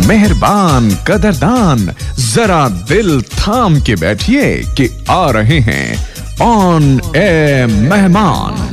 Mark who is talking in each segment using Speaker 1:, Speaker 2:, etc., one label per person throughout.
Speaker 1: मेहरबान कदरदान, जरा दिल थाम के बैठिए कि आ रहे हैं ऑन एयर मेहमान।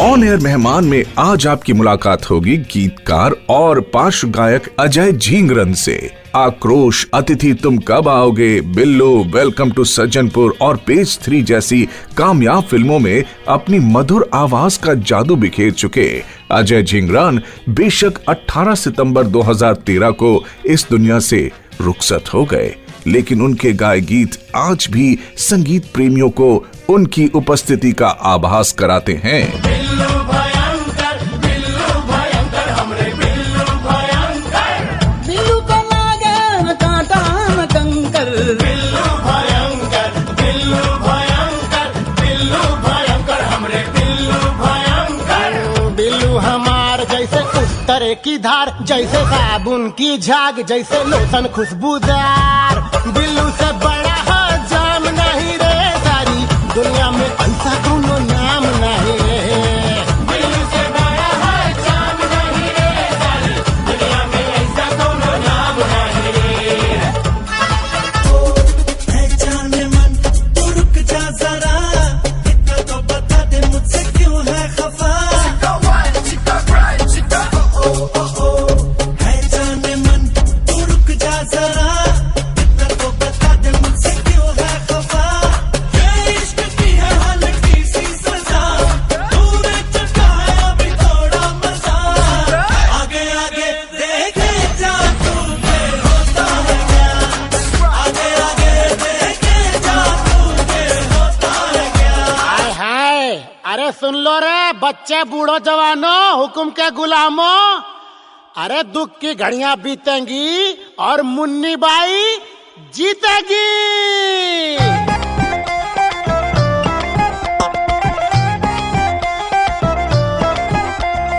Speaker 1: ऑन एयर मेहमान में आज आपकी मुलाकात होगी गीतकार और पार्श्व गायक अजय झींगरन से। आक्रोश, अतिथि तुम कब आओगे, बिल्लो, वेलकम टू सज्जनपुर और पेज 3 जैसी कामयाब फिल्मों में अपनी मधुर आवाज का जादू बिखेर चुके अजय झींगरन बेशक 18 सितंबर 2013 को इस दुनिया से रुखसत हो गए, लेकिन उनके गाए गीत आज भी संगीत प्रेमियों को उनकी उपस्थिति का आभास कराते हैं।
Speaker 2: बिल्लो भयंकर, बिल्लो भयंकर, हमरे बिल्लो भयंकर, बिल्लो को लागे न कांटा न कंकर, बिल्लो भयंकर, बिल्लो भयंकर, बिल्लो भयंकर, हमरे बिल्लो भयंकर। बिल्लो हमार जैसे उस तरह की धार, जैसे साबुन की झाग, जैसे लोशन खुशबूदार। बिल्लो से बड़ा है जाम नहीं रे सारी दुनिया में, ऐसा कोनो नाम नहीं रे। बिल्लो से बड़ा है जाम नहीं रे सारी दुनिया में, ऐसा कोनो नाम नहीं रे।
Speaker 3: है जाने मन तो रुक जा जरा, इतना तो बता दे मुझसे क्यों है खफा। है जाने मन तो रुक जा जरा, इतना तो बता दे मुझसे क्यों है खफा। ये इश्क की है हल्की सी सजा, तूने चखा है अभी थोड़ा मजा। आगे आगे देखे जा तू फिर होता है क्या, आगे आगे देखे जा तू फिर होता है क्या।
Speaker 2: हाय हाय, अरे सुन लो रे बच्चे बूढ़ो जवानों, हुक्म के गुलामों। अरे दुख की घड़ियां बीतेंगी और मुन्नी बाई जीतेगी।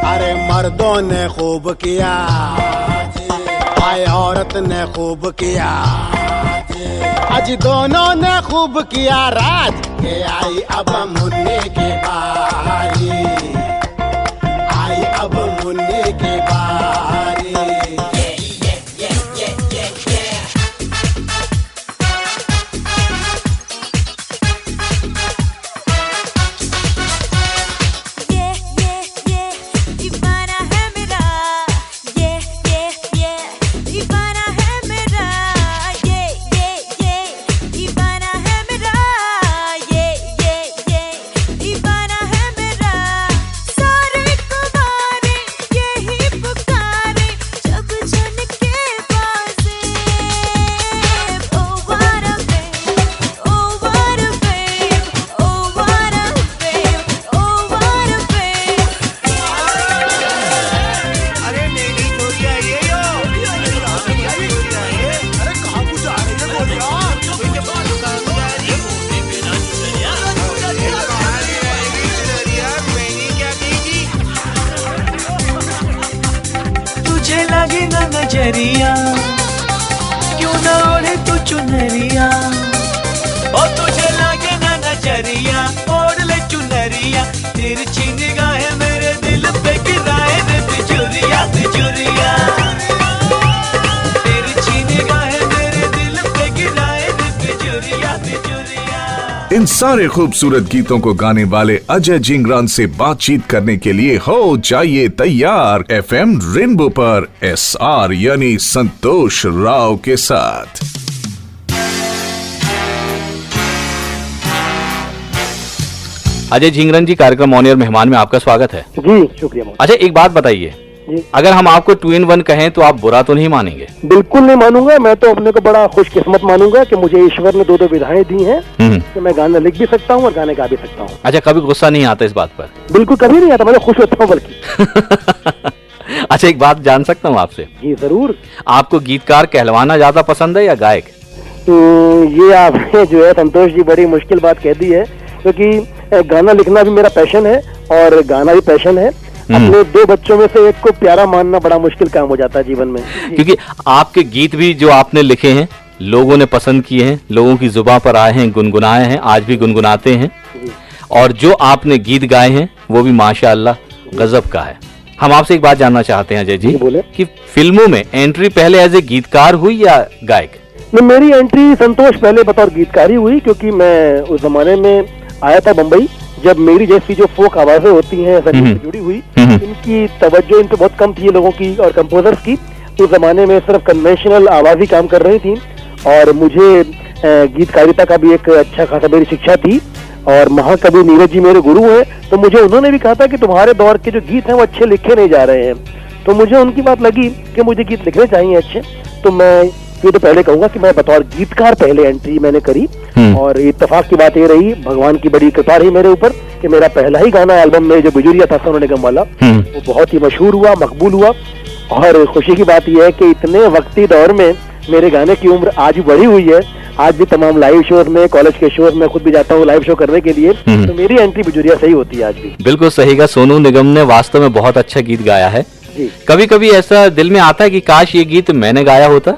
Speaker 2: अरे मर्दों ने खूब किया, आए औरत ने खूब किया, आज दोनों ने खूब किया राज। के आई अब मुन्नी की बारी, आई अब मुन्नी की बारी।
Speaker 4: दीवाना है मेरा, दीवाना है मेरा, दीवाना है मेरा, दीवाना है मेरा। सारे कुंवारे यही पुकारे, जब जन के बाजे। Oh what a babe, oh what a babe, oh what a babe, oh what a babe।
Speaker 3: अरे नहीं छोड़ी आइए यो, अरे कहाँ को जा रही है बोलिया, तुझे लगे ना नजरिया, क्यों ना ओढ़े तू चुनरिया। ओ तुझे लगे ना नजरिया, ओढ़ ले चुनरिया। तिरछी निगाहें मेरे दिल पे गिराए रे बिजुरिया बिजुरिया। तिरछी निगाहें मेरे दिल पे गिराए रे बिजुरिया बिजुरिया।
Speaker 1: इन सारे खूबसूरत गीतों को गाने वाले अजय झींगरन से बातचीत करने के लिए हो जाइए तैयार FM रेनबो पर SR यानी संतोष राव के साथ।
Speaker 5: अजय झींगरन जी, कार्यक्रम ऑन एयर मेहमान में आपका स्वागत है।
Speaker 6: जी शुक्रिया।
Speaker 5: अच्छा, एक बात बताइए, अगर हम आपको 2 in 1 कहें तो आप बुरा तो नहीं मानेंगे?
Speaker 6: बिल्कुल नहीं मानूंगा। मैं तो अपने को बड़ा खुशकिस्मत मानूंगा कि मुझे ईश्वर ने 2 विधाएं दी हैं कि मैं गाना लिख भी सकता हूँ और गाने गा भी सकता हूँ।
Speaker 5: अच्छा, कभी गुस्सा नहीं आता इस बात पर?
Speaker 6: बिल्कुल कभी नहीं आता, मैं तो खुश होता हूँ बल्कि।
Speaker 5: अच्छा, एक बात जान सकता हूँ आपसे?
Speaker 6: जी जरूर।
Speaker 5: आपको गीतकार कहलवाना ज्यादा पसंद है या गायक?
Speaker 6: ये आपने जो है संतोष जी बड़ी मुश्किल बात कह दी है, क्योंकि गाना लिखना भी मेरा पैशन है और गाना भी पैशन है। अपने 2 बच्चों में से एक को प्यारा मानना बड़ा मुश्किल काम हो जाता है जीवन में,
Speaker 5: क्योंकि आपके गीत भी जो आपने लिखे हैं लोगों ने पसंद किए हैं, लोगों की जुबान पर आए हैं, गुनगुनाए हैं, आज भी गुनगुनाते हैं। और जो आपने गीत गाए हैं वो भी माशाअल्लाह गजब का है। हम आपसे एक बात जानना चाहते हैं अजय जी,
Speaker 6: जी, बोले।
Speaker 5: कि फिल्मों में एंट्री पहले एज ए गीतकार हुई या गायक?
Speaker 6: नहीं, मेरी एंट्री संतोष पहले बतौर गीतकारी हुई, क्योंकि मैं उस जमाने में आया था बम्बई, जब मेरी जैसी जो फोक आवाजें होती हैं संगीत से जुड़ी हुई, इनकी तवज्जो इन पे बहुत कम थी लोगों की और कंपोजर्स की। उस जमाने में सिर्फ कन्वेंशनल आवाज ही काम कर रही थी और मुझे गीतकारिता का भी एक अच्छा खासा मेरी शिक्षा थी। और महाकवि नीरज जी मेरे गुरु हैं, तो मुझे उन्होंने भी कहा था कि तुम्हारे दौर के जो गीत हैं वो अच्छे लिखे नहीं जा रहे हैं। तो मुझे उनकी बात लगी कि मुझे गीत लिखने चाहिए अच्छे। तो मैं ये तो पहले कहूंगा कि मैं बतौर गीतकार पहले एंट्री मैंने करी। और इत्तेफाक की बात ये रही, भगवान की बड़ी कृपा रही मेरे ऊपर कि मेरा पहला ही गाना एल्बम में जो बिजुरिया था सोनू निगम वाला, वो बहुत ही मशहूर हुआ, मकबूल हुआ। और खुशी की बात यह है कि इतने वक्ती दौर में मेरे गाने की उम्र आज भी बढ़ी हुई है। आज भी तमाम लाइव शोज में, कॉलेज के शोज में खुद भी जाता हूँ लाइव शो करने के लिए, तो मेरी एंट्री बिजुरिया सही होती है आज भी।
Speaker 5: बिल्कुल सही का, सोनू निगम ने वास्तव में बहुत अच्छा गीत गाया है।
Speaker 6: जी।
Speaker 5: कभी कभी ऐसा दिल में आता है कि काश ये गीत मैंने गाया होता?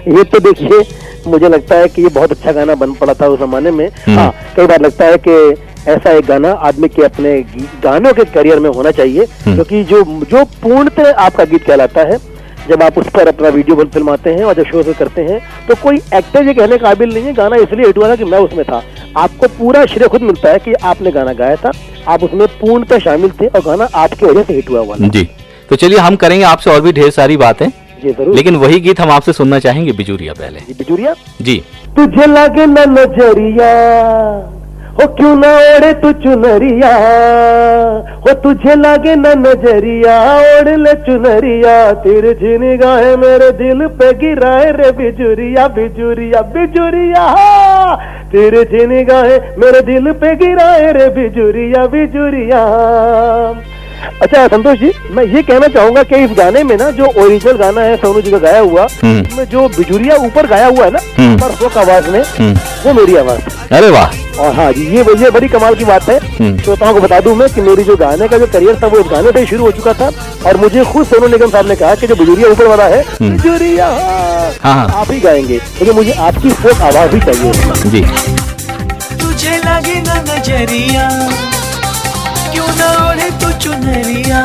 Speaker 6: ये तो देखिए, मुझे लगता है कि ये बहुत अच्छा गाना बन पड़ा था उस जमाने में। हाँ, कई बार लगता है कि ऐसा एक गाना आदमी के अपने गानों के करियर में होना चाहिए, क्योंकि जो पूर्णतः आपका गीत कहलाता है, जब आप उस पर अपना वीडियो फिल्माते हैं और जब शो करते हैं, तो कोई एक्टर ये कहने काबिल नहीं है गाना इसलिए हिट हुआ था कि मैं उसमें था। आपको पूरा श्रेय खुद मिलता है कि आपने गाना गाया था, आप उसमें पूर्णतः शामिल थे और गाना आपकी वजह से हिट हुआ हुआ।
Speaker 5: जी, तो चलिए हम करेंगे आपसे और भी ढेर सारी बातें,
Speaker 6: जी जरूर,
Speaker 5: लेकिन वही गीत हम आपसे सुनना चाहेंगे, बिजुरिया पहले।
Speaker 6: जी बिजुरिया।
Speaker 5: जी।
Speaker 6: तुझे लागे न नजरिया, हो क्यों ना ओढ़े तू चुनरिया, हो तुझे लागे न नजरिया, ओढ़ ले चुनरिया, तिरछी निगाहें मेरे दिल पे गिराए रे बिजुरिया, बिजुरिया बिजुरिया, तिरछी निगाहें मेरे दिल पे गिराए रे बिजुरिया, बिजुरिया। अच्छा संतोष जी, मैं ये कहना चाहूंगा कि इस गाने में ना जो ओरिजिनल गाना है सोनू जी का गाया हुआ, उसमें जो बिजुरिया ऊपर गाया हुआ है ना पर फोक आवाज में, वो मेरी आवाज।
Speaker 5: अरे वाह।
Speaker 6: और हाँ जी, ये बड़ी कमाल की बात है। श्रोताओं को बता दूं मैं कि मेरी जो गाने का जो करियर था वो इस गाने से ही शुरू हो चुका था। और मुझे खुद सोनू निगम साहब ने कहा कि जो बिजुरिया ऊपर वाला है, बिजुरिया आप ही गाएंगे, क्योंकि मुझे आपकी फोक आवाज ही चाहिए।
Speaker 5: जी।
Speaker 3: तुझे लगे ना नजरिया, क्यों ना ओढ़े तू चुनरिया,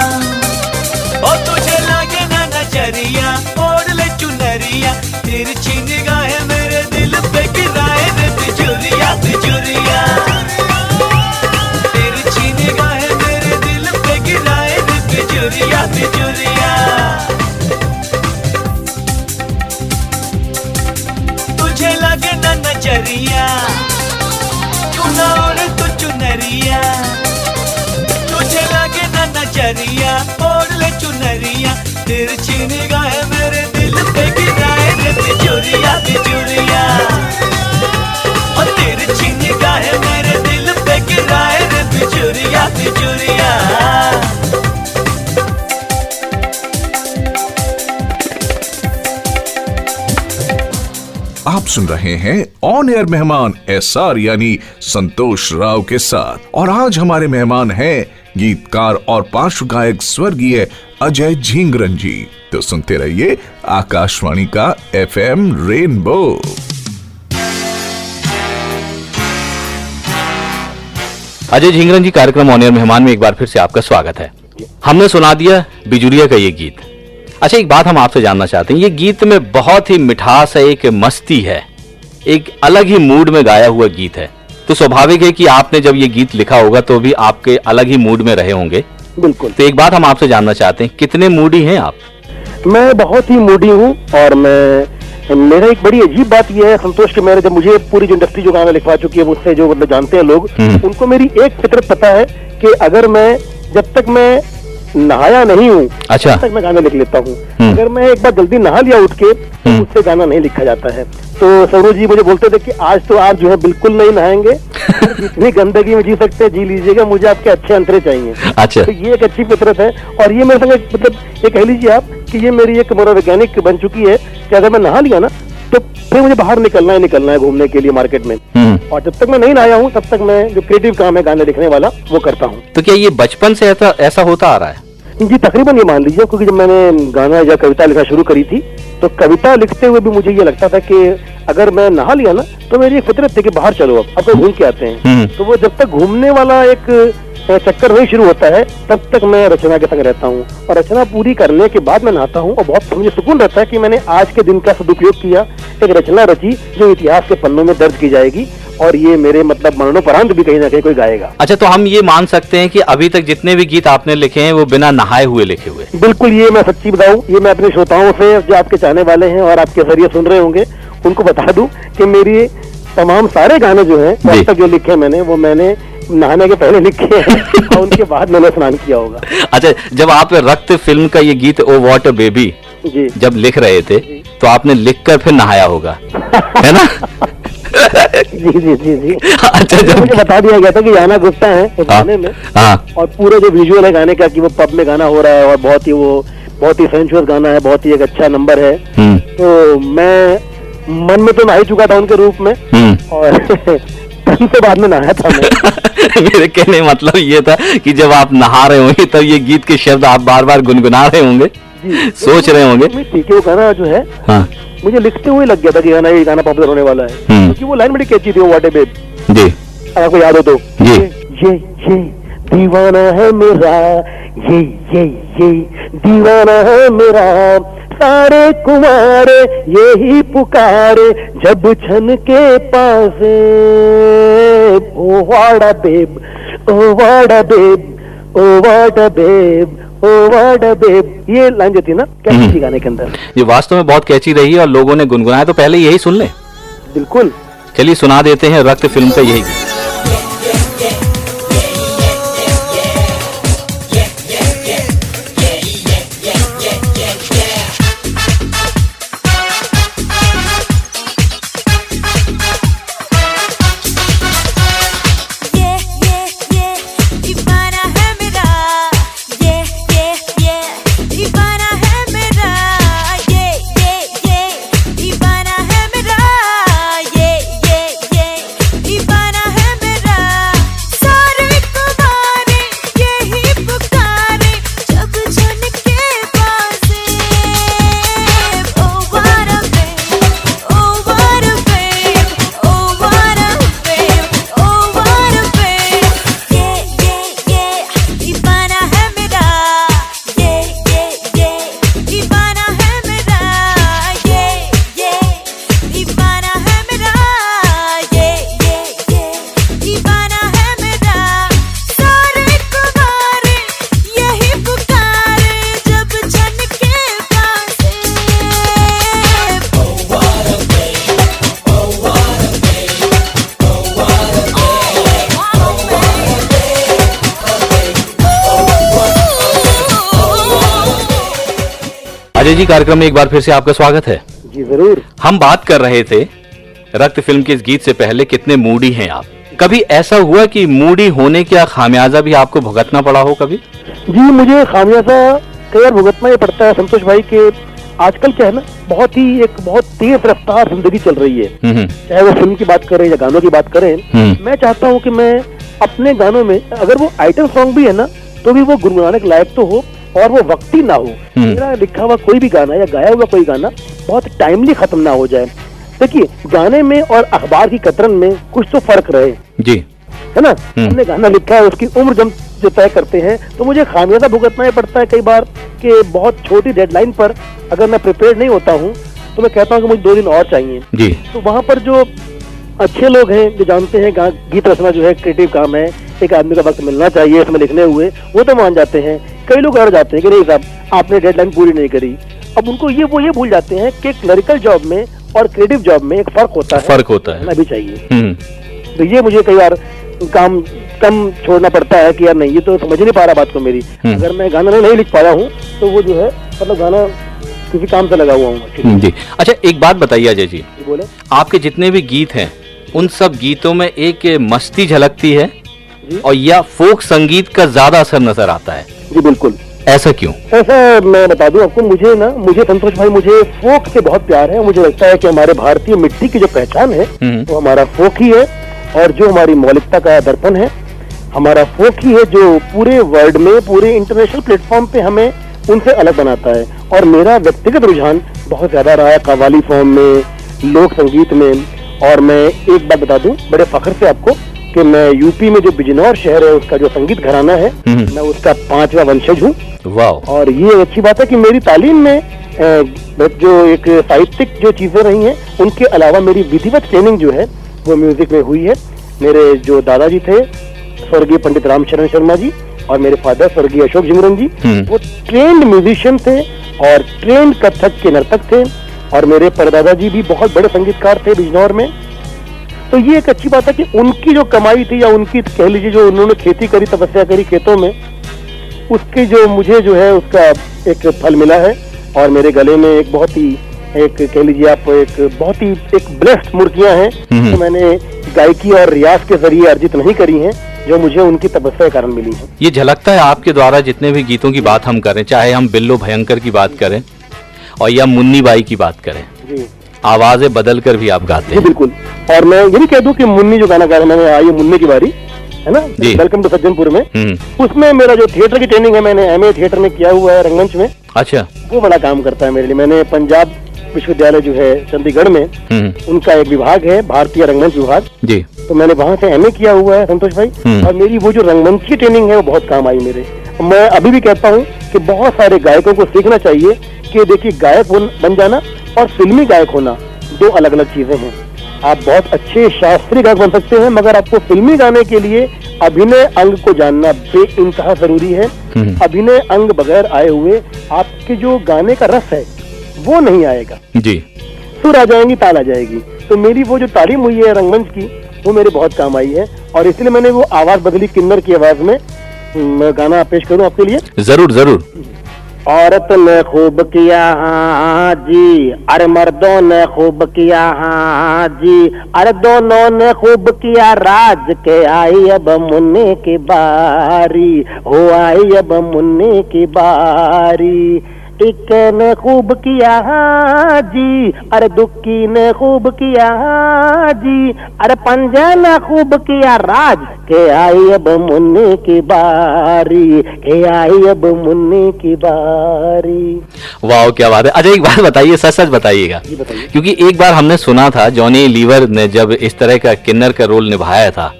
Speaker 3: ओ तुझे लगे ना नजरिया, ओढ़ ले चुनरिया, तिरछी निगाहें मेरे दिल पे गिराए रे बिजुरिया, बिजुरिया, तिरछी निगाहें मेरे दिल पे गिराए रे बिजुरिया, बिजुरिया। तुझे लगे ना नजरिया, क्यों ना ओढ़े तू चुनरिया, तुझे लगे ना नजरिया, ओढ़ ले चुनरिया, तिरछी निगाहें मेरे दिल पे गिराए रे बिजुरिया, बिजुरिया, और तिरछी निगाहें मेरे दिल पे गिराए रे बिजुरिया, बिजुरिया।
Speaker 1: आप सुन रहे हैं ऑन एयर मेहमान एसआर यानी संतोष राव के साथ, और आज हमारे मेहमान हैं गीतकार और पार्श्व गायक स्वर्गीय अजय झींगरन जी। तो सुनते रहिए आकाशवाणी का FM रेनबो।
Speaker 5: अजय झींगरन जी, कार्यक्रम ऑन एयर मेहमान में एक बार फिर से आपका स्वागत है। हमने सुना दिया बिजुरिया का ये गीत। अच्छा, एक बात हम आपसे जानना चाहते हैं, ये गीत में बहुत ही मिठास है, एक मस्ती है, एक अलग ही मूड में गाया हुआ गीत है। तो स्वाभाविक है कि आपने जब ये गीत लिखा होगा तो भी आपके अलग ही मूड में रहे होंगे।
Speaker 6: बिल्कुल।
Speaker 5: तो एक बात हम आपसे जानना चाहते हैं, कितने मूडी हैं आप?
Speaker 6: मैं बहुत ही मूडी हूँ, और मेरा एक बड़ी अजीब बात यह है संतोष कि मैंने जब मुझे पूरी जो इंडस्ट्री जो गाना लिखवा चुकी है, मुझसे जो मतलब जानते हैं लोग, उनको मेरी एक फितरत पता है कि अगर मैं जब तक मैं नहाया नहीं हूँ,
Speaker 5: अच्छा,
Speaker 6: तब तक मैं गाना लिख लेता हूँ। अगर मैं एक बार जल्दी नहा लिया उठ के, तो मुझसे गाना नहीं लिखा जाता है। तो सोनू जी मुझे बोलते थे कि आज तो आप जो है बिल्कुल नहीं नहाएंगे, जितनी गंदगी में जी सकते हैं जी लीजिएगा, मुझे आपके अच्छे अंतरे चाहिए।
Speaker 5: अच्छा।
Speaker 6: तो ये एक अच्छी फितरत है, और ये मेरे संग मतलब ये कह लीजिए आप कि ये मेरी एक मनोवैज्ञानिक बन चुकी है कि अगर मैं नहा लिया ना, तो फिर मुझे बाहर निकलना है घूमने के लिए मार्केट में। और जब तक मैं नहीं नहाया हूँ तब तक मैं जो क्रिएटिव काम है गाने लिखने वाला वो करता हूँ।
Speaker 5: तो क्या ये बचपन से ऐसा होता आ रहा है?
Speaker 6: जी तकरीबन ये मान लीजिए, क्योंकि जब मैंने गाना या कविता लिखना शुरू करी थी तो कविता लिखते हुए भी मुझे ये लगता था कि अगर मैं नहा लिया ना तो मेरी एक फितरत थी कि बाहर चलो अब कहीं घूम के आते हैं। तो वो जब तक घूमने वाला एक चक्कर वही शुरू होता है तब तक मैं रचना के संग रहता हूँ, और रचना पूरी करने के बाद मैं नहाता हूँ और बहुत मुझे सुकून रहता है कि मैंने आज के दिन का सदुपयोग किया, एक रचना रची जो इतिहास के पन्नों में दर्ज की जाएगी, और ये मेरे मतलब मरणोपरांत भी कहीं ना कहीं कोई गाएगा।
Speaker 5: अच्छा, तो हम ये मान सकते हैं कि अभी तक जितने भी गीत आपने लिखे हैं वो बिना नहाए हुए लिखे हुए?
Speaker 6: बिल्कुल, ये मैं सच्ची बताऊं, ये मैं अपने श्रोताओं से जो आपके चाहने वाले हैं और आपके जरिए सुन रहे होंगे उनको बता दूं कि मेरी तमाम सारे गाने जो हैं अब तक जो लिखे मैंने वो मैंने नहाने के पहले लिखे हैं और उनके बाद मैंने स्नान किया होगा।
Speaker 5: अच्छा, जब आप रक्त फिल्म का ये गीत ओ व्हाट अ बेबी
Speaker 6: जी
Speaker 5: जब लिख रहे थे तो आपने लिखकर फिर नहाया होगा, है ना?
Speaker 6: जी जी जी जी।
Speaker 5: अच्छा, जब
Speaker 6: मुझे बता दिया गया था कि याना गुप्ता है उस गाने में, और पूरा जो विजुअल है गाने का कि वो पब में गाना हो रहा है और बहुत ही सेंसुअस गाना है, बहुत ही एक अच्छा नंबर है। तो मैं मन में तो नहा ही चुका था उनके रूप में, और तन से बाद में नहाया था मैं।
Speaker 5: मेरे कहने मतलब ये था कि जब आप नहा रहे होंगे तब ये गीत के शब्द आप बार बार गुनगुना रहे होंगे, सोच रहे होंगे।
Speaker 6: ठीक है, वो गाना जो है मुझे लिखते हुए लग गया था कि ये गाना पॉपुलर होने वाला है, क्योंकि वो लाइन बड़ी कैची थी, व्हाट ए बेब
Speaker 5: जी,
Speaker 6: आपको याद हो तो। ये दीवाना है मेरा, ये दीवाना है मेरा, सारे कुमारे यही पुकारे जब छन के पास, ओ वाड़ा बेब, ओ वाड़ा बेब, ओ वाड़ा बेब, ओ वाड़ा बेब, ये लाइन जो थी ना कैसी थी गाने के अंदर,
Speaker 5: ये वास्तव में बहुत कैची रही है और लोगों ने गुनगुनाया, तो पहले यही सुन ले।
Speaker 6: बिल्कुल,
Speaker 5: चलिए सुना देते हैं रक्त फिल्म का यही गीत।
Speaker 4: दीवाना है मेरा, ये दीवाना है मेरा, ये दीवाना है मेरा, ये दीवाना है मेरा, सारे कुमारे यही पुकारे जब छन के पास, ओ what a babe, O what a babe, O what a babe, O what a babe, ये दीवाना है मेरा, ये दीवाना है मेरा, ये दीवाना है मेरा, ये दीवाना है मेरा, सारे कुमारे यही पुकारे जब छन के पास,
Speaker 5: अजय जी, कार्यक्रम में एक बार फिर से आपका स्वागत है।
Speaker 6: जी जरूर।
Speaker 5: हम बात कर रहे थे रक्त फिल्म के इस गीत से पहले कितने मूडी हैं आप। कभी ऐसा हुआ कि मूडी होने का खामियाजा भी आपको भुगतना पड़ा हो कभी?
Speaker 6: जी, मुझे खामियाजा कई बार भुगतना ये पड़ता है संतोष भाई के आजकल क्या है ना, बहुत तेज रफ्तार जिंदगी चल रही है, चाहे वो फिल्म की बात करें या गानों की बात करें। मैं चाहता हूँ कि मैं अपने गानों में अगर वो आइटम सॉन्ग भी है ना तो भी वो गुनगुनाने के लायक तो हो और वो वक्ती ना हो। मेरा लिखा हुआ कोई भी गाना या गाया हुआ कोई गाना बहुत टाइमली खत्म ना हो जाए। देखिए, गाने में और अखबार की कतरन में कुछ तो फर्क रहे
Speaker 5: जी,
Speaker 6: है ना। हमने गाना लिखा है, उसकी उम्र जब जो तय करते हैं तो मुझे खामियाजा भुगतना ही पड़ता है कई बार कि बहुत छोटी डेडलाइन पर अगर मैं प्रिपेयर नहीं होता हूँ तो मैं कहता हूँ कि मुझे 2 दिन और चाहिए
Speaker 5: जी।
Speaker 6: तो वहाँ पर जो अच्छे लोग हैं जो जानते हैं गीत रचना जो है क्रिएटिव काम है, एक आदमी का वक्त मिलना चाहिए इसमें लिखने हुए, वो तो मान जाते हैं। कई लोग अड़ जाते हैं कि नहीं साहब आपने डेडलाइन पूरी नहीं करी। अब उनको ये भूल जाते हैं कि क्लरिकल जॉब में और क्रिएटिव जॉब में एक फर्क होता है भी चाहिए। तो ये मुझे कई बार काम कम छोड़ना पड़ता है कि यार नहीं, ये तो समझ नहीं पा रहा बात को मेरी। अगर मैं गाना नहीं लिख पाया हूँ तो वो जो है मतलब गाना किसी काम से लगा हुआ हूँ
Speaker 5: जी। अच्छा, एक बात बताइए अजय जी,
Speaker 6: बोले,
Speaker 5: आपके जितने भी गीत हैं उन सब गीतों में एक मस्ती झलकती है और या फोक संगीत का ज्यादा असर नजर आता है?
Speaker 6: जी बिल्कुल।
Speaker 5: ऐसा क्यों?
Speaker 6: ऐसा मैं बता दूं आपको, मुझे संतोष भाई, मुझे फोक से बहुत प्यार है। मुझे लगता है कि हमारे भारतीय मिट्टी की जो पहचान है वो हमारा फोक ही है, और जो हमारी मौलिकता का दर्पण है हमारा फोक ही है जो पूरे वर्ल्ड में, पूरे इंटरनेशनल प्लेटफॉर्म पे हमें उनसे अलग बनाता है। और मेरा व्यक्तिगत रुझान बहुत ज्यादा रहा है कव्वाली फॉर्म में, लोक संगीत में। और मैं एक बात बता दूं बड़े फख्र से आपको कि मैं यूपी में जो बिजनौर शहर है उसका जो संगीत घराना है, मैं उसका 5वां वंशज हूँ।
Speaker 5: वाह।
Speaker 6: और ये अच्छी बात है कि मेरी तालीम में जो एक साहित्यिक जो चीजें रही हैं उनके अलावा मेरी विधिवत ट्रेनिंग जो है वो म्यूजिक में हुई है। मेरे जो दादाजी थे स्वर्गीय पंडित रामशरण शर्मा जी और मेरे फादर स्वर्गीय अशोक झिंगरन जी, वो ट्रेंड म्यूजिशियन थे और ट्रेंड कथक के नर्तक थे। और मेरे परदादा जी भी बहुत बड़े संगीतकार थे बिजनौर में। तो ये एक अच्छी बात है कि उनकी जो कमाई थी या उनकी कह लीजिए जो उन्होंने खेती करी, तपस्या करी खेतों में, उसके जो मुझे जो है उसका एक फल मिला है। और मेरे गले में एक बहुत ही एक कह लीजिए आप एक बहुत ही एक ब्लेस्ड मूर्तियां हैं जो मैंने गायकी और रियाज के जरिए अर्जित नहीं करी हैं, जो मुझे उनकी तपस्या के कारण मिली है।
Speaker 5: ये झलकता है आपके द्वारा जितने भी गीतों की बात हम करें, चाहे हम बिल्लो भयंकर की बात करें और या मुन्नी बाई की बात करें,
Speaker 6: जी
Speaker 5: आवाजें बदल कर भी आप गाते
Speaker 6: जी
Speaker 5: हैं।
Speaker 6: बिल्कुल। और मैं ये भी कह दूं कि मुन्नी जो गाना गा रहा मैंने, आई मुन्नी की बारी है ना,
Speaker 5: जी।
Speaker 6: वेलकम टू सज्जनपुर में, उसमें मेरा जो थिएटर की ट्रेनिंग है, मैंने एमए थिएटर में किया हुआ है रंगमंच में।
Speaker 5: अच्छा।
Speaker 6: वो बड़ा काम करता है मेरे लिए। मैंने पंजाब विश्वविद्यालय जो है चंडीगढ़ में, उनका एक विभाग है भारतीय रंगमंच विभाग,
Speaker 5: जी।
Speaker 6: तो मैंने वहाँ से एमए किया हुआ है संतोष भाई। और मेरी वो जो रंगमंच की ट्रेनिंग है वो बहुत काम आई मेरे। मैं अभी भी कहता हूँ कि बहुत सारे गायकों को सीखना चाहिए कि देखिए गायक बन जाना और फिल्मी गायक होना दो अलग अलग चीजें हैं। आप बहुत अच्छे शास्त्रीय गायक बन सकते हैं, मगर आपको फिल्मी गाने के लिए अभिनय अंग को जानना बेइंतहा जरूरी है। अभिनय अंग बगैर आए हुए आपके जो गाने का रस है वो नहीं आएगा
Speaker 5: जी।
Speaker 6: सुर आ जाएंगी, ताल आ जाएगी। तो मेरी वो जो तालीम हुई है रंगमंच की वो मेरे बहुत काम आई है। और इसलिए मैंने वो आवाज बदली किन्नर की आवाज में। मैं गाना पेश करूं आपके लिए?
Speaker 5: जरूर जरूर।
Speaker 6: औरत ने खूब किया हाँ जी, अरे मर्दों ने खूब किया हाँ जी, अरे दोनों ने खूब किया राज के, आई अब मुन्ने की बारी, हो आई अब मुन्ने की बारी। एक ने खूब किया हाँ जी, अरे दुक्की ने खूब किया हाँ जी, अरे पंजे ने खूब किया राज के, आई अब मुन्ने की बारी, के आई अब मुन्ने की बारी।
Speaker 5: वाह क्या बात है। अच्छा एक बात बताइए, सच सच बताइएगा, क्योंकि एक बार हमने सुना था जॉनी लीवर ने जब इस तरह का किन्नर का रोल निभाया था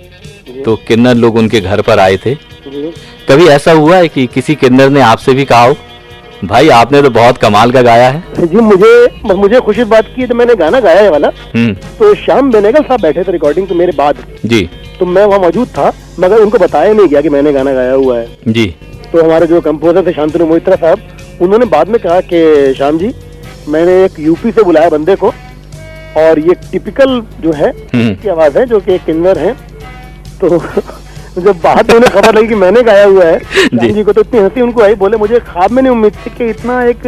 Speaker 5: तो किन्नर लोग उनके घर पर आए थे। कभी ऐसा हुआ है कि किसी किन्नर ने आपसे भी कहा हो भाई आपने तो बहुत कमाल का गाया है?
Speaker 6: जी मुझे खुशी बात की तो मैंने गाना गाया है वाला। तो श्याम बेनेगल साहब बैठे थे रिकॉर्डिंग तो मेरे बाद
Speaker 5: जी, तो
Speaker 6: मैं वहाँ मौजूद था, मगर उनको बताया नहीं गया कि मैंने गाना गाया हुआ है
Speaker 5: जी।
Speaker 6: तो हमारे जो कंपोजर थे शांतनु मोहित्रा साहब, उन्होंने बाद में कहा कि श्याम जी मैंने एक यूपी से बुलाया बंदे को और ये टिपिकल जो है की आवाज है जो कि एक किन्नर है। तो जब बाद में उन्हें खबर लगी कि मैंने गाया हुआ है जी को, तो इतनी हंसी उनको आई। बोले मुझे ख्वाब में नहीं उम्मीद थी कि इतना एक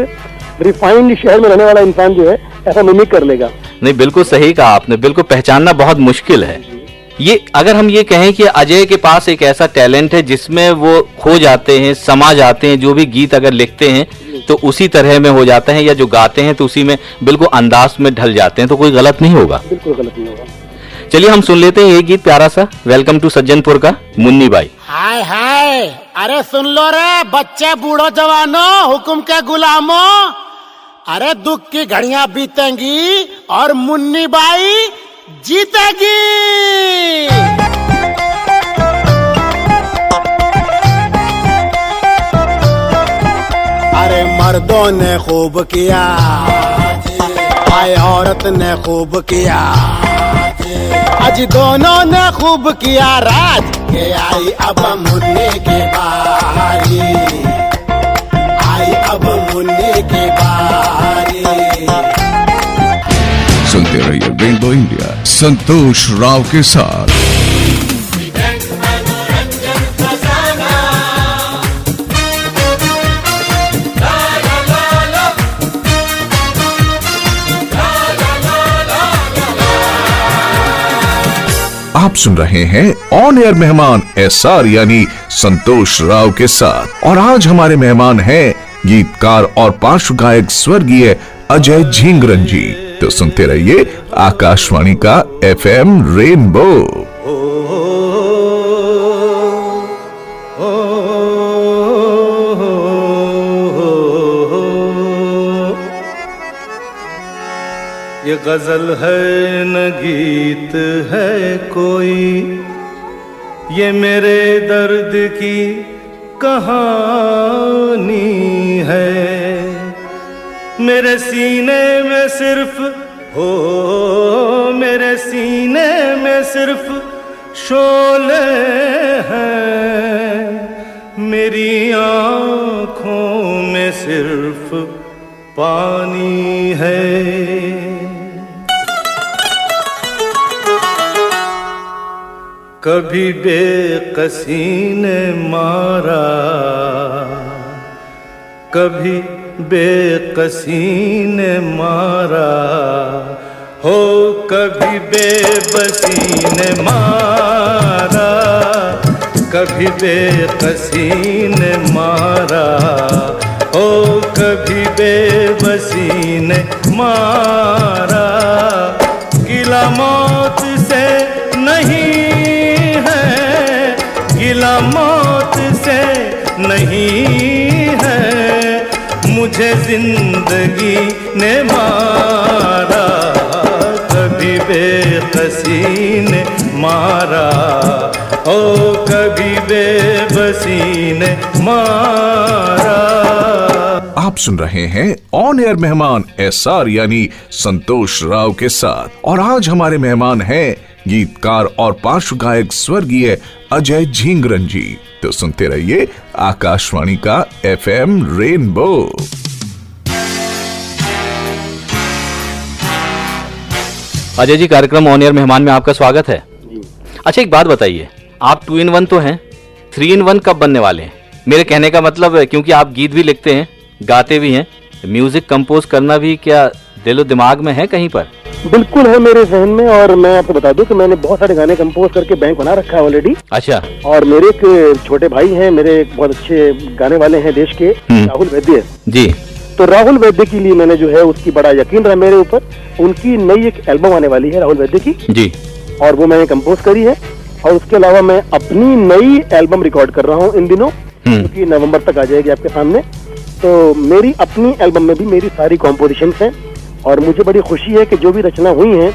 Speaker 6: रिफाइंड शहर में रहने वाला इंसान जो है ऐसा मिमिक कर लेगा।
Speaker 5: नहीं बिल्कुल सही कहा आपने, बिल्कुल पहचानना बहुत मुश्किल है ये। अगर हम ये कहें कि अजय के पास एक ऐसा टैलेंट है जिसमें वो खो जाते हैं, समा जाते हैं, जो भी गीत अगर लिखते हैं तो उसी तरह में हो जाते हैं, या जो गाते हैं तो उसी में बिल्कुल अंदाज में ढल जाते हैं, तो कोई गलत नहीं होगा।
Speaker 6: बिल्कुल गलत नहीं होगा।
Speaker 5: चलिए हम सुन लेते हैं एक गीत प्यारा सा, वेलकम टू सज्जनपुर का, मुन्नी बाई।
Speaker 2: हाय हाय, अरे सुन लो रे बच्चे बूढ़ो जवानों, हुक्म के गुलामों, अरे दुख की घड़ियां बीतेंगी और मुन्नी बाई जीतेगी। अरे मर्दों ने खूब किया, आए औरत ने खूब किया, आज दोनों ने खूब किया राज के, आई अब मुन्ने की बारी, आई अब मुन्ने की बारी।
Speaker 1: सुनते रहिए रेनबो इंडिया संतोष राव के साथ। आप सुन रहे हैं ऑन एयर मेहमान SR यानी संतोष राव के साथ, और आज हमारे मेहमान हैं गीतकार और पार्श्व गायक स्वर्गीय अजय झिंगरन जी। तो सुनते रहिए आकाशवाणी का FM रेनबो।
Speaker 3: ये गजल है न गीत है कोई, ये मेरे दर्द की कहानी है। मेरे सीने में सिर्फ हो, मेरे सीने में सिर्फ शोले हैं, मेरी आँखों में सिर्फ पानी है। कभी बेकसी ने मारा, कभी बेकसी ने मारा, हो कभी बेबसी ने मारा, कभी बेकसी ने मारा, हो कभी बेबसी ने मारा। गिला मौत से नहीं है, गिला मौत से नहीं है, मुझे जिंदगी ने मारा। कभी बेकसी ने मारा, ओ कभी बेबसी ने मारा।
Speaker 1: आप सुन रहे हैं ऑन एयर मेहमान SR यानी संतोष राव के साथ, और आज हमारे मेहमान हैं गीतकार और पार्श्व गायक स्वर्गीय अजय झींगरन जी। तो सुनते रहिए आकाशवाणी का FM रेनबो।
Speaker 5: अजय जी, कार्यक्रम ऑन एयर मेहमान में आपका स्वागत है। अच्छा, एक बात बताइए, आप 2 in 1 तो हैं, 3 in 1 कब बनने वाले हैं? मेरे कहने का मतलब है क्योंकि आप गीत भी लिखते हैं, गाते भी हैं, म्यूजिक कंपोज करना भी क्या दिलो दिमाग में है कहीं पर?
Speaker 6: बिल्कुल है मेरे जहन में, और मैं आपको बता दूं कि मैंने बहुत सारे गाने कंपोज करके बैंक बना रखा है ऑलरेडी।
Speaker 5: अच्छा।
Speaker 6: और मेरे एक छोटे भाई हैं, मेरे एक बहुत अच्छे गाने वाले हैं देश के, राहुल वैद्य
Speaker 5: जी।
Speaker 6: तो राहुल वैद्य के लिए मैंने जो है उसकी बड़ा यकीन रहा मेरे ऊपर। उनकी नई एक एल्बम आने वाली है राहुल वैद्य की
Speaker 5: जी,
Speaker 6: और वो मैंने कंपोज करी है। और उसके अलावा मैं अपनी नई एल्बम रिकॉर्ड कर रहा हूँ इन दिनों, क्योंकि नवंबर तक आ जाएगी आपके सामने। तो मेरी अपनी एल्बम में भी मेरी सारी कॉम्पोजिशंस हैं, और मुझे बड़ी खुशी है कि जो भी रचना हुई हैं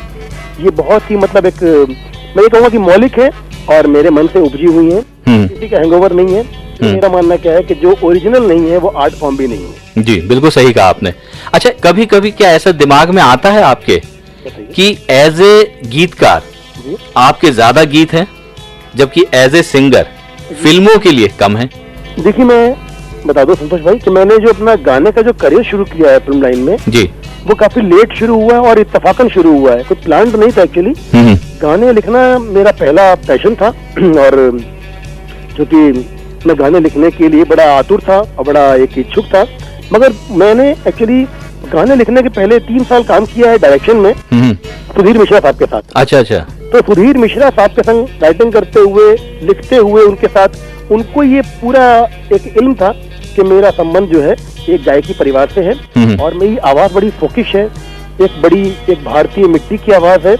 Speaker 6: ये बहुत ही मतलब एक, मैं ये कहूँगा कि मौलिक है और मेरे मन से उपजी हुई है, किसी का हैंगओवर नहीं है। मेरा मानना क्या है कि जो ओरिजिनल नहीं है वो आर्ट फॉर्म भी नहीं है।
Speaker 5: जी, बिल्कुल सही कहा आपने। अच्छा, कभी कभी क्या ऐसा दिमाग में आता है आपके कि एज ए गीतकार आपके ज्यादा गीत हैं, जबकि एज ए सिंगर फिल्मों के लिए कम है?
Speaker 6: देखिए, मैं बता दो संतोष भाई कि मैंने जो अपना गाने का जो करियर शुरू किया है फिल्म लाइन में
Speaker 5: जी,
Speaker 6: वो काफी लेट शुरू हुआ है और इत्तेफाकन शुरू हुआ है, कुछ प्लान नहीं था एक्चुअली। गाने लिखना मेरा पहला पैशन था, और क्योंकि मैं गाने लिखने के लिए बड़ा आतुर था और बड़ा एक इच्छुक था। मगर मैंने एक्चुअली गाने लिखने के पहले 3 साल काम किया है डायरेक्शन में सुधीर मिश्रा साहब के साथ।
Speaker 5: अच्छा अच्छा।
Speaker 6: तो सुधीर मिश्रा साहब के संग राइटिंग करते हुए, लिखते हुए उनके साथ, उनको ये पूरा एक इल्म था कि मेरा संबंध जो है एक गायकी परिवार से है और मेरी आवाज बड़ी फोकिश है, एक भारतीय मिट्टी की आवाज है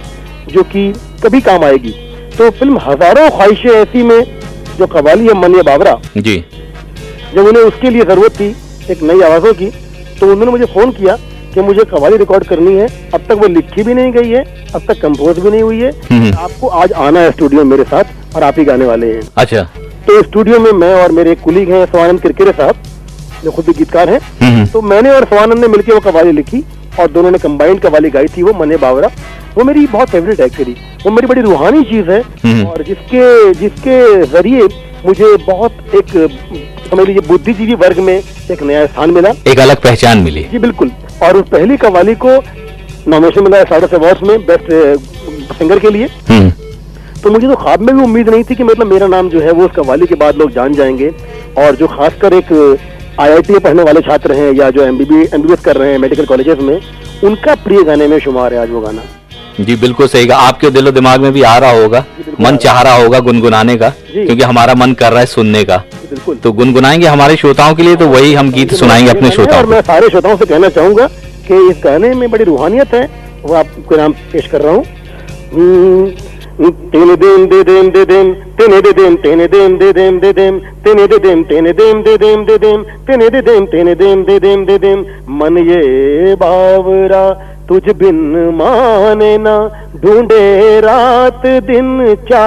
Speaker 6: जो कि कभी काम आएगी। तो फिल्म हजारों ख्वाहिशें ऐसी में जो कव्वाली है मन ये बावरा
Speaker 5: जी,
Speaker 6: जब उन्हें उसके लिए जरूरत थी एक नई आवाजों की, तो उन्होंने मुझे फोन किया कि मुझे कव्वाली रिकॉर्ड करनी है। अब तक वो लिखी भी नहीं गई है, अब तक कंपोज भी नहीं हुई है, आपको आज आना है स्टूडियो मेरे साथ और आप ही गाने वाले हैं।
Speaker 5: अच्छा।
Speaker 6: तो स्टूडियो में मैं और मेरे एक कुलीग हैं स्वानंद किरकिरे साहब, जो खुद भी गीतकार हैं। तो मैंने और स्वानंद ने मिलकर वो कव्वाली लिखी और दोनों ने कंबाइंड कव्वाली गाई थी, वो मने बावरा। वो मेरी बहुत फेवरेट है एक्चुअली, वो मेरी बड़ी रूहानी चीज है और जिसके जरिए मुझे बहुत एक समझ लीजिए बुद्धिजीवी वर्ग में एक नया स्थान मिला,
Speaker 5: एक अलग पहचान मिली।
Speaker 6: जी बिल्कुल। और उस पहली कव्वाली को नॉमिनेशन मिला साउथ अवार्ड्स में बेस्ट सिंगर के लिए। तो मुझे तो ख्वाब में भी उम्मीद नहीं थी कि मतलब मेरा नाम जो है वो उस कव्वाली के बाद लोग जान जाएंगे, और जो खासकर एक IIT पढ़ने वाले छात्र हैं या जो MBBS कर रहे हैं मेडिकल कॉलेजेस में, उनका प्रिय गाने में शुमार है आज वो गाना।
Speaker 5: जी बिल्कुल सही कहा। आपके दिलो दिमाग में भी आ रहा होगा, मन चाह रहा होगा गुनगुनाने का, क्योंकि हमारा मन कर रहा है सुनने का।
Speaker 6: बिल्कुल।
Speaker 5: तो गुनगुनाएंगे हमारे श्रोताओं के लिए, तो वही हम गीत सुनाएंगे अपने श्रोताओं
Speaker 6: और मैं सारे श्रोताओं से कहना चाहूंगा कि इस गाने में बड़ी रूहानियत है, वो आपको नाम पेश कर रहा हूँ। तेने them they them they them तेने दे देम तेने them they them they them तेने दे देम तेने them they them they them तेने दे देम तेने them they them they them मन ये बावरा तुझ बिन माने ना ढूंढे रात दिन क्या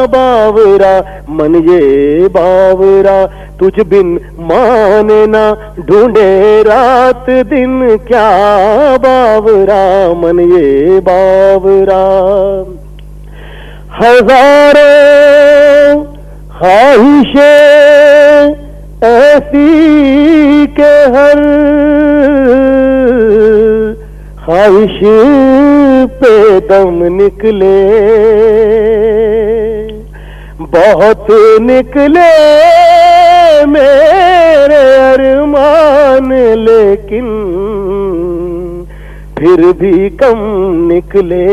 Speaker 6: बावरा मन ये बावरा तुझ बिन माने ना ढूंढे रात दिन क्या बावरा मन ये बावरा हजारों ख्वाहिशें ऐसी के हर ख्वाहिश पे दम निकले बहुत निकले मेरे अरमान लेकिन फिर भी कम निकले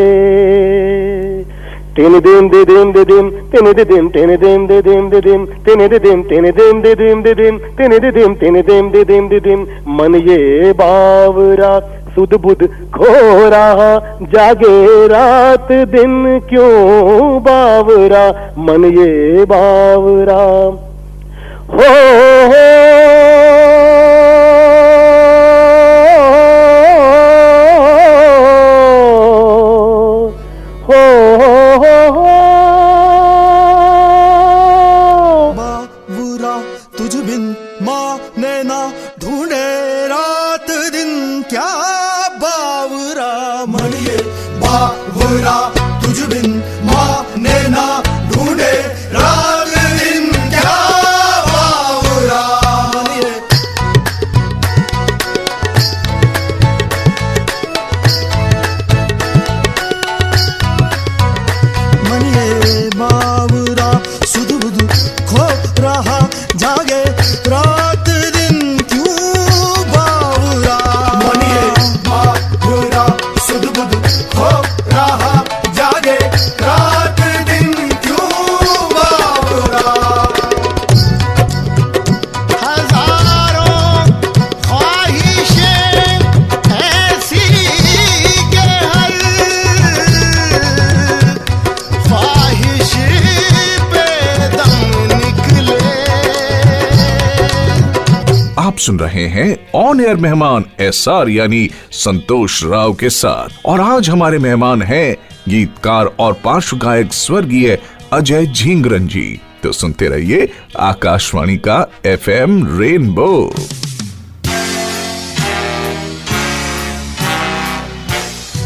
Speaker 6: तेने दिन दे दिन दे दिन तेने दे दिन तेने दिन दे दिन दे दिन तेने दे दिन तेने दिन दे दिन दे दिन तेने दे दिन तेने दिन दे दिन दे दिन मन ये बावरा सुध बुध खो रहा जागे रात दिन क्यों बावरा मन ये बावरा हो
Speaker 3: बावरा तुझ बिन माने ना ढूंढे रात दिन क्या बावरा मन ये बावरा तुझ बिन माने ना ढूंढे रात दिन क्या बावरा मन ये मन ये बावरा सुध बुध खो रहा जागे रात दिन क्यों बावरा मन ये बावरा सुध बुध खो रहा जागे रात दिन क्यों बावरा हजारों ख्वाहिशें ऐसी के हर ख्वाहिश पे दम निकले
Speaker 1: आप सुन रहे हैं ऑन एयर मेहमान एसआर यानी संतोष राव के साथ और आज हमारे मेहमान हैं गीतकार और पार्श्व गायक स्वर्गीय अजय झींगरन जी। तो सुनते रहिए आकाशवाणी का FM रेनबो।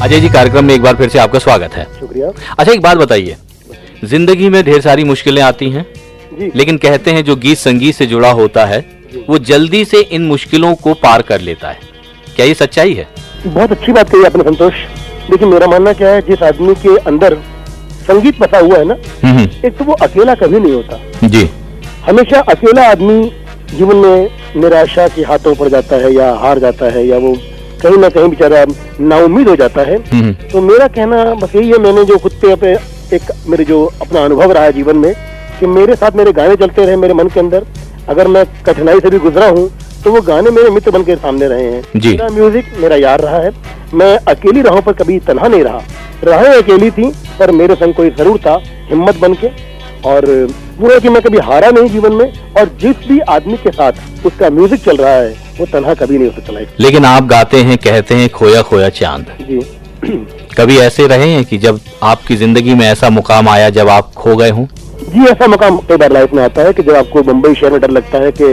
Speaker 5: अजय जी, कार्यक्रम में एक बार फिर से आपका स्वागत है।
Speaker 6: शुक्रिया
Speaker 5: अच्छा, एक बात बताइए, जिंदगी में ढेर सारी मुश्किलें आती हैं,
Speaker 6: जी
Speaker 5: लेकिन कहते हैं जो गीत संगीत से जुड़ा होता है वो जल्दी से इन मुश्किलों को पार कर लेता है। क्या ये सच्चाई है?
Speaker 6: बहुत अच्छी बात कही आपने संतोष। लेकिन मेरा मानना क्या है, जिस आदमी के अंदर संगीत बसा हुआ है ना, एक तो वो अकेला कभी नहीं होता।
Speaker 5: जी।
Speaker 6: हमेशा अकेला आदमी जीवन में निराशा के हाथों पड़ जाता है या हार जाता है या वो कहीं ना कहीं बेचारा नाउम्मीद हो जाता है। तो मेरा कहना बस यही है, मैंने जो खुद पे एक मेरे जो अपना अनुभव रहा है जीवन में कि मेरे साथ मेरे गाने चलते रहे मेरे मन के अंदर। अगर मैं कठिनाई से भी गुजरा हूँ तो वो गाने मेरे मित्र बन के सामने रहे हैं।
Speaker 5: जी।
Speaker 6: मेरा म्यूजिक मेरा यार रहा है। मैं अकेली राहों पर कभी तन्हा नहीं रहा। राहें अकेली थी पर मेरे संग कोई जरूर था हिम्मत बन के। और वो है कि मैं कभी हारा नहीं जीवन में, और जिस भी आदमी के साथ उसका म्यूजिक चल रहा है वो तन्हा कभी नहीं हो सकता लाइफ।
Speaker 5: लेकिन आप गाते हैं, कहते हैं खोया खोया चांद।
Speaker 6: जी।
Speaker 5: कभी ऐसे रहे हैं कि जब आपकी जिंदगी में ऐसा मुकाम आया जब आप खो गए हों?
Speaker 6: जी, ऐसा मकाम कई बार लाइफ में आता है कि जब आपको मुंबई शहर में डर लगता है कि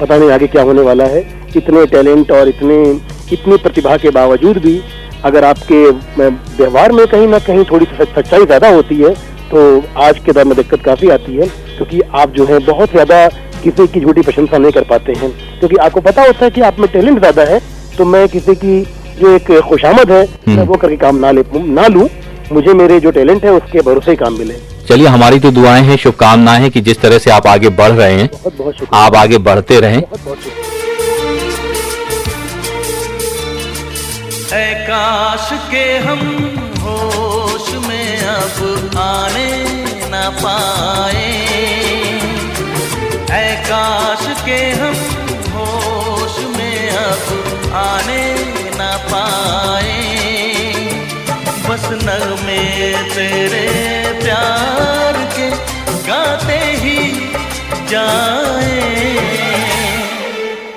Speaker 6: पता नहीं आगे क्या होने वाला है। इतने टैलेंट और इतनी प्रतिभा के बावजूद भी अगर आपके व्यवहार में कहीं ना कहीं थोड़ी सी सच्चाई ज्यादा होती है तो आज के दौर में दिक्कत काफी आती है, क्योंकि आप जो है बहुत ज्यादा किसी की झूठी प्रशंसा नहीं कर पाते हैं, क्योंकि आपको पता होता है कि आप में टैलेंट ज्यादा है। तो मैं किसी की जो एक खुशामद है मैं वो करके काम ना लूं। मुझे मेरे जो टैलेंट है उसके भरोसे ही काम मिले।
Speaker 5: चलिए, हमारी तो दुआएं हैं, शुभकामनाएं हैं कि जिस तरह से आप आगे बढ़ रहे हैं
Speaker 6: बहुत बहुत शुक्रिया।
Speaker 5: आप आगे बढ़ते रहें।
Speaker 6: बहुत बहुत शुक्रिया।
Speaker 2: ऐ काश के हम होश में अब आने न पाए, ऐ काश के हम होश में अब आने न पाए। बस नगमे तेरे प्यार के गाते ही जाए,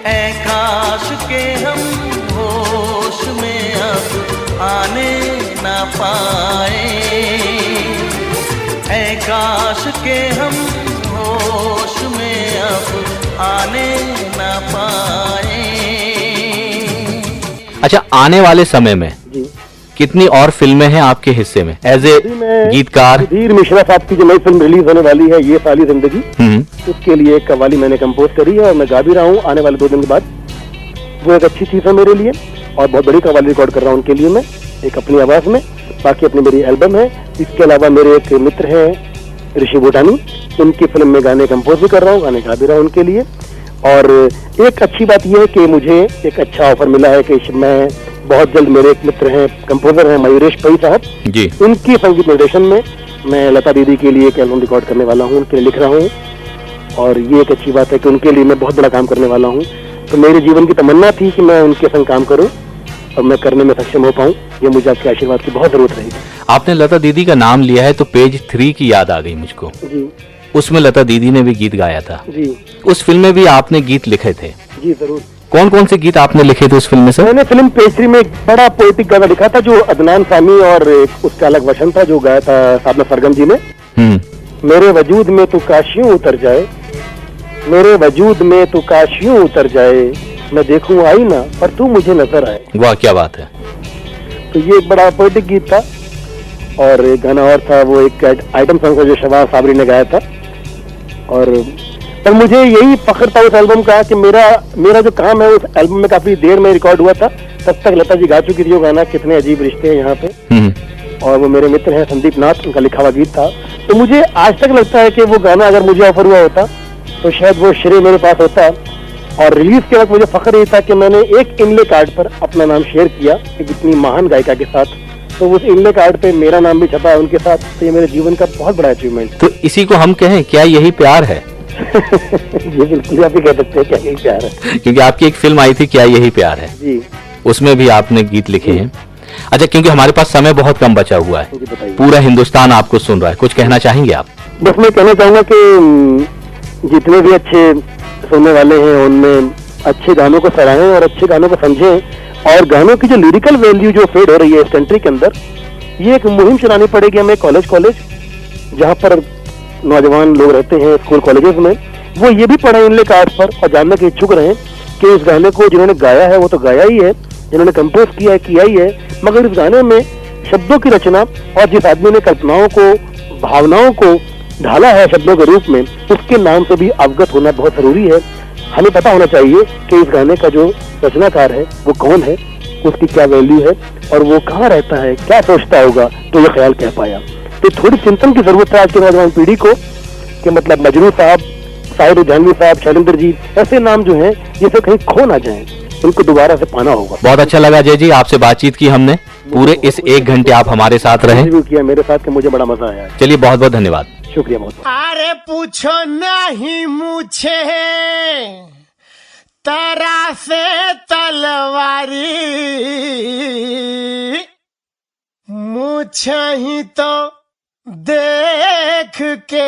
Speaker 2: ऐ काश के हम होश में अब
Speaker 3: आने ना पाए। ऐ काश के हम होश में अब आने ना पाए।
Speaker 5: अच्छा, आने वाले समय में
Speaker 6: जी
Speaker 5: कितनी और फिल्में हैं आपके हिस्से में एज ए
Speaker 6: अभी मैं
Speaker 5: गीतकार?
Speaker 6: सुधीर मिश्रा साहब की जो नई फिल्म रिलीज होने वाली है, ये साली जिंदगी, उसके लिए एक कव्वाली मैंने कंपोज करी है और मैं गा भी रहा हूँ आने वाले 2 दिन के बाद। वो एक अच्छी चीज है मेरे लिए और बहुत बड़ी कव्वाली रिकॉर्ड कर रहा हूँ उनके लिए मैं, एक अपनी आवाज में। बाकी अपनी मेरी एल्बम है। इसके अलावा मेरे एक मित्र हैं ऋषि भूटानी, उनकी फिल्म में गाने कंपोज भी कर रहा हूँ, गाने गा भी रहा हूँ उनके लिए। और एक अच्छी बात यह है कि मुझे एक अच्छा ऑफर मिला है कि मैं बहुत जल्द, मेरे एक मित्र हैं कंपोजर हैं मयूरेश पई साहब
Speaker 5: जी,
Speaker 6: उनकी संगीत निर्देशन में मैं लता दीदी के लिए एक एल्बम रिकॉर्ड करने वाला हूँ, उनके लिए लिख रहा हूँ। और ये एक अच्छी बात है कि उनके लिए मैं बहुत बड़ा काम करने वाला हूँ। तो मेरे जीवन की तमन्ना थी कि मैं उनके संग काम करूँ और मैं करने में सक्षम हो पाऊँ। ये मुझे आपके आशीर्वाद की बहुत जरूरत रहेगी।
Speaker 5: आपने लता दीदी का नाम लिया है तो पेज 3 की याद आ गई मुझको।
Speaker 6: जी
Speaker 5: उसमें लता दीदी ने भी गीत गाया था।
Speaker 6: जी
Speaker 5: उस फिल्म में भी आपने गीत लिखे थे।
Speaker 6: जी जरूर।
Speaker 5: कौन कौन से गीत आपने लिखे थे उस फिल्म में सर?
Speaker 6: मैंने फिल्म पेज 3 में एक बड़ा पोएटिक गाना लिखा था जो अदनान सामी और एक उसका अलग वर्षन था जो गाया था साधना सरगम जी ने। मेरे वजूद में तू काश यूं उतर जाए, मेरे वजूद में तू काश यूं उतर जाए, मैं देखूं आईना पर तू मुझे नजर आए।
Speaker 5: वाह, क्या बात है।
Speaker 6: तो ये एक बड़ा पोएटिक गीत था। और एक गाना और था, वो एक आइटम सॉन्ग था जो शहबाज साबरी ने गाया था। और पर मुझे यही फख्र था उस एल्बम का कि मेरा जो काम है उस एल्बम में काफी देर में रिकॉर्ड हुआ था। तब तक लता जी गा चुकी थी वो गाना कितने अजीब रिश्ते हैं यहाँ पे। और वो मेरे मित्र हैं संदीप नाथ, उनका लिखा हुआ गीत था। तो मुझे आज तक लगता है कि वो गाना अगर मुझे ऑफर हुआ होता तो शायद वो श्रेय मेरे पास होता। और रिलीज के वक्त मुझे फख्र ये था कि मैंने एक इनले कार्ड पर अपना नाम शेयर किया एक इतनी महान गायिका के साथ। तो उस इनले कार्ड पे मेरा नाम भी छपा है उनके साथ। तो ये मेरे जीवन का बहुत बड़ा अचीवमेंट।
Speaker 5: तो इसी को हम कहें, क्या यही प्यार है?
Speaker 6: ये बिल्कुल आप ही कह सकते हैं क्या यही प्यार है।
Speaker 5: क्योंकि आपकी एक फिल्म आई थी, क्या यही प्यार है,
Speaker 6: जी
Speaker 5: उसमें भी आपने गीत लिखे हैं। अच्छा, क्योंकि हमारे पास समय बहुत कम बचा हुआ है,
Speaker 6: जी बताइए।
Speaker 5: पूरा हिंदुस्तान आपको सुन रहा है, कुछ कहना चाहेंगे आप?
Speaker 6: बस मैं कहना चाहूंगा कि जितने भी अच्छे सुनने वाले हैं उनमें अच्छे गानों को सराहें और अच्छे गानों को समझें। और गानों की जो लिरिकल वैल्यू जो फेड हो रही है इस कंट्री के अंदर, ये एक मुहिम चलानी पड़ेगी हमें कॉलेज जहाँ पर नौजवान लोग रहते हैं स्कूल कॉलेजेस में, वो ये भी पढ़े इनले कार्ड पर और जानने के इच्छुक रहे कि इस गाने को जिन्होंने गाया है वो तो गाया ही है, जिन्होंने कंपोज किया ही है, मगर इस गाने में शब्दों की रचना और जिस आदमी ने कल्पनाओं को, भावनाओं को ढाला है शब्दों के रूप में, उसके नाम से भी अवगत होना बहुत जरूरी है। हमें पता होना चाहिए कि इस गाने का जो रचनाकार है वो कौन है, उसकी क्या वैल्यू है और वो कहाँ रहता है, क्या सोचता होगा तो ये ख्याल कह पाया। तो थोड़ी चिंतन की जरूरत है आज की नौजवान पीढ़ी को कि मतलब मजनू साहब, साहिर जानवी साहब, शैलेंद्र जी, ऐसे नाम जो हैं ये सब कहीं खो ना जाएं, उनको दोबारा से पाना होगा।
Speaker 5: बहुत अच्छा लगा जय जी, आपसे बातचीत की हमने। पूरे इस 1 घंटे आप हमारे साथ रहे,
Speaker 6: किया मेरे साथ कि मुझे बड़ा मजा आया।
Speaker 5: चलिए बहुत बहुत धन्यवाद।
Speaker 6: शुक्रिया बहुत।
Speaker 2: अरे पूछो नहीं मुझे तरह से तलवारी, मुझे ही तो देख के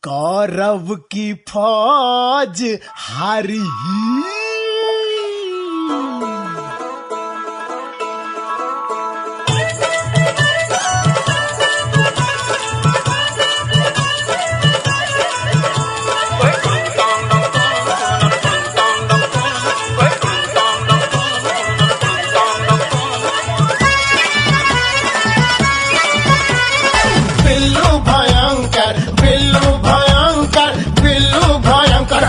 Speaker 2: कौरव की फौज हारी।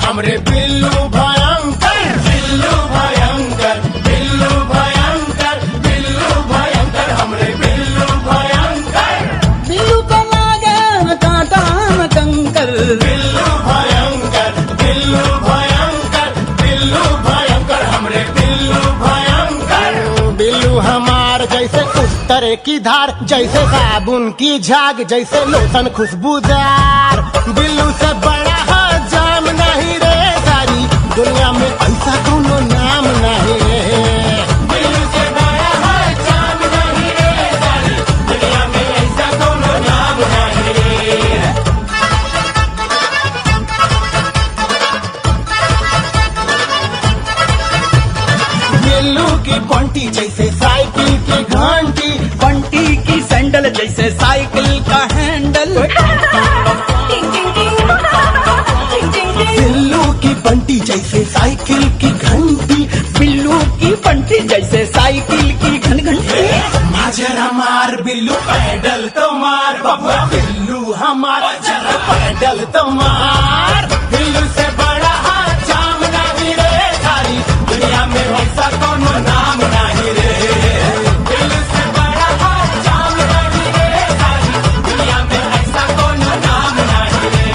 Speaker 2: हमरे बिल्लू भयंकर, बिल्लू भयंकर, बिल्लू भयंकर, बिल्लू भयंकर, हमरे बिल्लू भयंकर। बिल्लू को लागे न कांटा न कंकर, बिल्लू भयंकर, बिल्लू भयंकर, बिल्लू भयंकर, हमरे बिल्लू भयंकर। बिल्लू हमार जैसे उत्तरे की धार, जैसे साबुन की झाग, जैसे लोशन खुशबूदार। बिल्लू से बड़ा जाम नहीं रे सारी दुनिया में, ऐसा दोनों नाम नहीं रे। बिल्लू से बड़ा जाम नहीं रे सारी दुनिया में, ऐसा दोनों नाम नहीं रे। बिल्लू की बंटी जैसे साइकिल की घंटी, बंटी की सैंडल जैसे साइकिल का हैंडल। बिल्लू की बंटी जैसे साइकिल की घंटी, बिल्लू की बंटी जैसे साइकिल की घंटी। जरा मार बिल्लू पैडल तो मार बाबा, बिल्लू हमारा जरा पैडल तो मार। बिल्लू से बड़ा हाथ जाम नहीं रे, सारी दुनिया में वैसा कोनो नाम नहीं रे। बिल्लू से बड़ा हाथ जाम नहीं रे, सारी दुनिया में ऐसा कोनो नाम नहीं रे।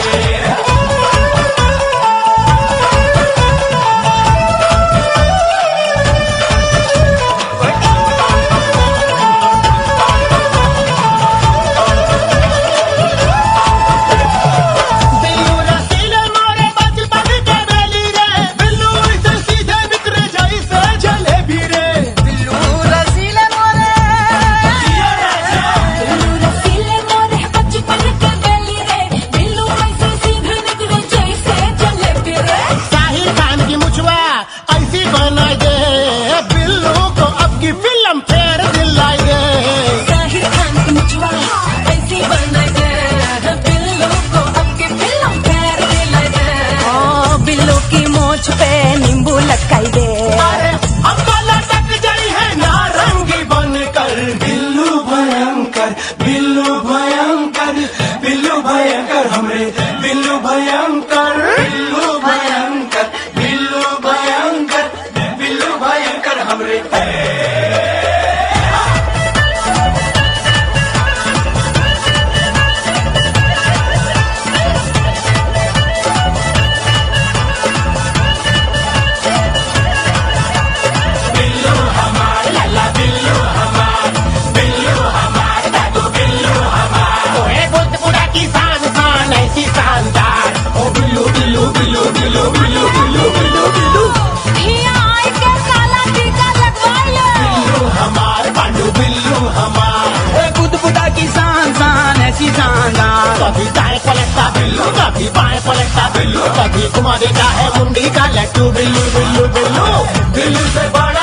Speaker 2: बिल्लू रसीले मारे बचपन के बेली रे, बिल्लू इसे सीधे बिखरे जैसे जलेबी रे। बिल्लू रसीले मोरे,
Speaker 4: बिल्लू रसीले मोरे बचपन के बेली रे, बिल्लू ऐसे सीधे निकले जैसे जलेबी रे।
Speaker 2: साहिल खान की मुछवा ऐसी बनाई दे, बिल्लू को अब की फिल्म फेयर दिलाई दे।
Speaker 4: साहिल खान की मुछवा ऐसी बनाई दे, बिल्लू को अब की फिल्म फेयर दिलाई दे। ओ बिल्लू की मोछ पे नींबू लटकाई दे।
Speaker 2: अरे अम्मा लटक गई है नारंगी बनकर। बिल्लू भयंकर, बिल्लू भयंकर, बिल्लू भयंकर हमरे, बिल्लू भयंकर, बिल्लू भयंकर, बिल्लू भयंकर, बिल्लू भयंकर हमरे। ओए बुद्धपुरा की शान शान ऐसी शानदार। ओ बिल्लू बिल्लू बिल्लू बिल्लू बिल्लू बिल्लू बिल्लू बिल्लू।
Speaker 4: हिया आई के काला टीका लगवाइए।
Speaker 2: बिल्लू हमार पांडू बिल्लू हमार। ओए बुद्धपुरा की शान शान ऐसी शानदार। कभी दाएं पलटता बिल्लू, कभी बाएं पलटता बिल्लू, कभी घुमा देता है मुंडी का लट्टू। बिल्लू बिल्लू बिल्लू, बिल्लू से बड़ा